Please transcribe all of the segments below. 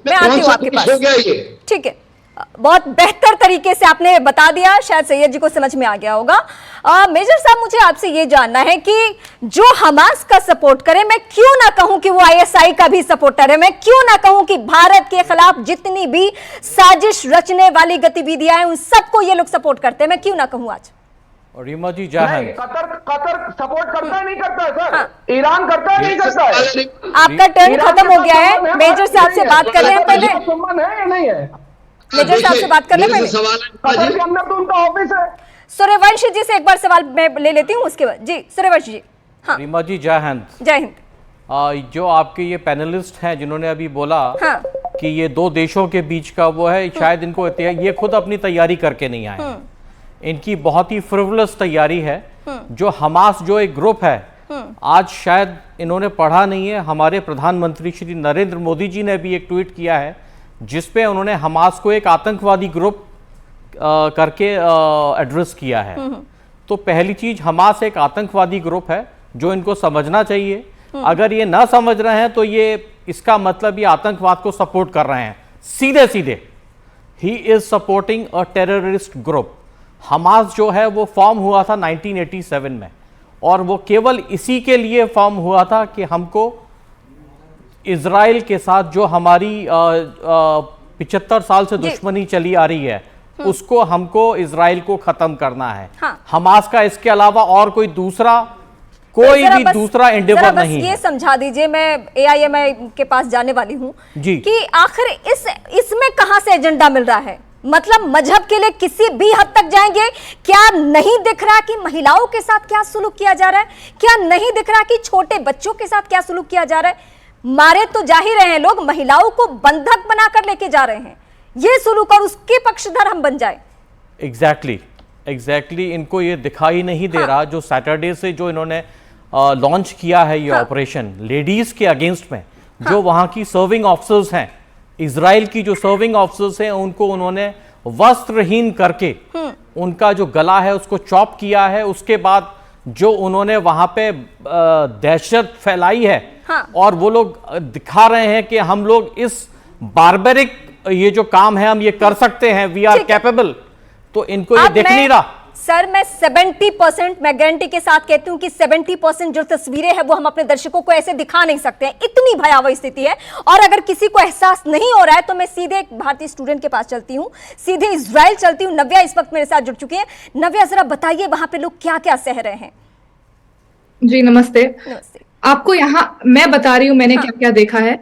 मैं आती हूँ आपके पास। हो गया ये? ठीक है, बहुत बेहतर तरीके से आपने बता दिया, शायद सैयद जी को समझ में आ गया होगा। मेजर साहब, मुझे आपसे ये जानना है कि जो हमास का सपोर्ट करे, मैं क्यों ना कहूं कि वो आईएसआई का भी सपोर्टर है, मैं क्यों ना कहूं कि भारत के खिलाफ जितनी भी साजिश रचने वाली गतिविधियां हैं उन सबको ये लोग सपोर्ट करते हैं, मैं क्यों ना कहूं आज? और रीमा जी जय कतर सपोर्ट करता है, नहीं करता है सर? हाँ। ईरान करता है, नहीं करता है? आपका टर्न खत्म हो गया है, मेजर साहब से बात कर रहे हैं पहले। संबंध है या नहीं है? मेजर साहब से बात करने पहले। कतर के अंदर तो उनका ऑफिस है। सूर्यवंशी जी से एक बार सवाल मैं ले लेती हूँ, उसके बाद जी सूर्यवंशी जी। हाँ रीमा जी जय हिंद। जय हिंद। जो आपके ये पैनलिस्ट हैं जिन्होंने अभी बोला हाँ। कि ये दो देशों के बीच का वो है, शायद इनको ये खुद अपनी तैयारी करके नहीं आए हैं। इनकी बहुत ही फ्रिवलस तैयारी है। जो हमास जो एक ग्रुप है, आज शायद इन्होंने पढ़ा नहीं है, हमारे प्रधानमंत्री श्री नरेंद्र मोदी जी ने भी एक ट्वीट किया है जिसपे उन्होंने हमास को एक आतंकवादी ग्रुप करके एड्रेस किया है। तो पहली चीज, हमास एक आतंकवादी ग्रुप है जो इनको समझना चाहिए। अगर ये ना समझ रहे हैं तो ये इसका मतलब ये आतंकवाद को सपोर्ट कर रहे हैं, सीधे सीधे। He is supporting a terrorist group. Hamas जो है वो फॉर्म हुआ था 1987 में, और वो केवल इसी के लिए फॉर्म हुआ था कि हमको इजराइल के साथ जो हमारी 75 साल से दुश्मनी चली आ रही है उसको हमको इजराइल को खत्म करना है। हाँ। हमास का इसके अलावा और कोई दूसरा एंडेवर नहीं है। ये समझा दीजिए, मैं एआईएमआई के पास जाने वाली हूँ कि आखिर इसमें कहां से एजेंडा मिल रहा है? मतलब मजहब के लिए किसी भी हद तक जाएंगे? क्या नहीं दिख रहा कि महिलाओं के साथ क्या सुलूक किया जा रहा है? क्या नहीं दिख रहा कि छोटे बच्चों के साथ क्या सुलूक किया जा रहा है? मारे तो जा ही रहे हैं लोग, महिलाओं को बंधक बनाकर लेके जा रहे हैं। ये सुलूक और उसके पक्षधर हम बन जाए। एग्जैक्टली इनको ये दिखाई नहीं दे रहा। जो सैटरडे से जो इन्होंने लॉन्च किया है ये ऑपरेशन लेडीज के अगेंस्ट में, जो वहां की सर्विंग ऑफिसर्स हैं, इजराइल की जो सर्विंग ऑफिसर्स हैं, उनको उन्होंने वस्त्रहीन करके उनका जो गला है उसको चॉप किया है। उसके बाद जो उन्होंने वहां पे दहशत फैलाई है, और वो लोग दिखा रहे हैं कि हम लोग इस बारबेरिक ये जो काम है हम ये कर सकते हैं, वी आर कैपेबल। तो इनको ये दिख नहीं रहा। सर मैं 70%, मैं गारंटी के साथ कहती हूं कि 70% जो तस्वीरें हैं वो हम अपने दर्शकों को ऐसे दिखा नहीं सकते हैं, इतनी भयावह स्थिति है। और अगर किसी को एहसास नहीं हो रहा है तो मैं सीधे एक भारतीय स्टूडेंट के पास चलती हूं, सीधे इजराइल चलती हूं। नव्या इस वक्त मेरे साथ जुड़ चुकी है। नव्या, जरा बताइए वहां पे लोग क्या क्या सह रहे हैं? जी नमस्ते। नमस्ते। आपको यहाँ मैं बता रही हूँ मैंने क्या क्या देखा है।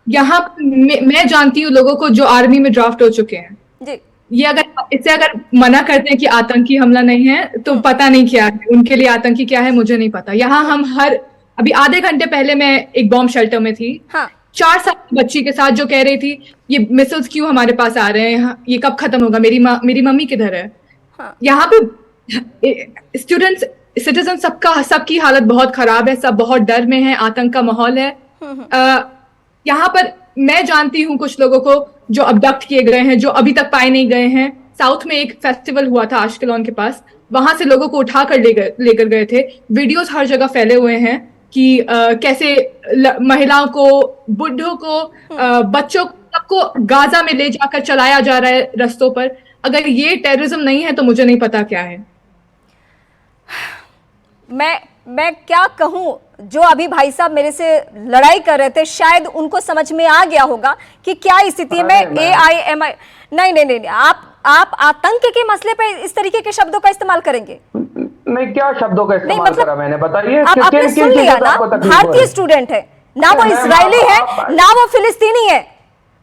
यहाँ मैं जानती हूँ लोगों को जो आर्मी में ड्राफ्ट हो चुके हैं जी। ये अगर मना करते हैं कि आतंकी हमला नहीं है तो पता नहीं क्या है उनके लिए आतंकी क्या है, मुझे नहीं पता। यहाँ हम अभी आधे घंटे पहले मैं एक बॉम्ब शेल्टर में थी। 4 साल की बच्ची के साथ जो कह रही थी ये मिसाइल्स क्यों हमारे पास आ रहे हैं, ये कब खत्म होगा, मेरी मम्मी किधर है। यहाँ पे स्टूडेंट्स, सिटीजन सबकी हालत बहुत खराब है, सब बहुत डर में है, आतंक का माहौल है। यहाँ पर मैं जानती हूँ कुछ लोगों को जो अबडक्ट किए गए हैं, जो अभी तक पाए नहीं गए हैं। साउथ में एक फेस्टिवल हुआ था आश्केलॉन के पास, वहां से लोगों को उठाकर लेकर गए थे। वीडियोस हर जगह फैले हुए हैं कि कैसे महिलाओं को, बुढ़ों को, बच्चों को, सबको गाजा में ले जाकर चलाया जा रहा है रस्तों पर। अगर ये टेररिज्म नहीं है तो मुझे नहीं पता क्या है। मैं क्या कहूं, जो अभी भाई साहब मेरे से लड़ाई कर रहे थे, शायद उनको समझ में आ गया होगा कि क्या स्थिति में एआईएमआई। नहीं, आप आतंक के मसले पे इस तरीके के शब्दों का इस्तेमाल करेंगे? नहीं, क्या शब्दों का इस्तेमाल करा मैंने, बताइए। आपने सुन लिया ना, भारतीय स्टूडेंट है ना, वो इसराइली है ना वो फिलिस्तीनी है,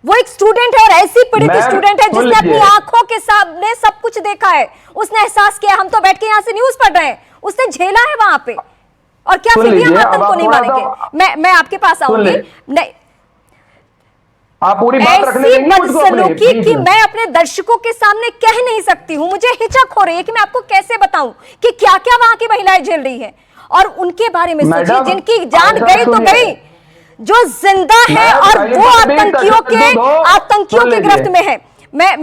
वो एक स्टूडेंट है और ऐसी पीड़ित स्टूडेंट है जिसने अपनी आंखों के सामने सब कुछ देखा है, उसने एहसास किया। हम तो बैठ के यहाँ से न्यूज पढ़ रहे हैं, उसने झेला है वहां पे। और क्या फिर हम आतंक को नहीं मानेंगे? मैं आपके पास आऊंगी। नहीं, आप पूरी बात रखने ऐसी बदसलूकी कि मैं अपने दर्शकों के सामने कह नहीं सकती हूँ। मुझे हिचक हो रही है कि मैं आपको कैसे बताऊं कि क्या क्या वहां की महिलाएं झेल रही है। और उनके बारे में सोचिए जिनकी जान गई तो गई, जो जिंदा है और वो आतंकियों के गिरफ्त में है। मैं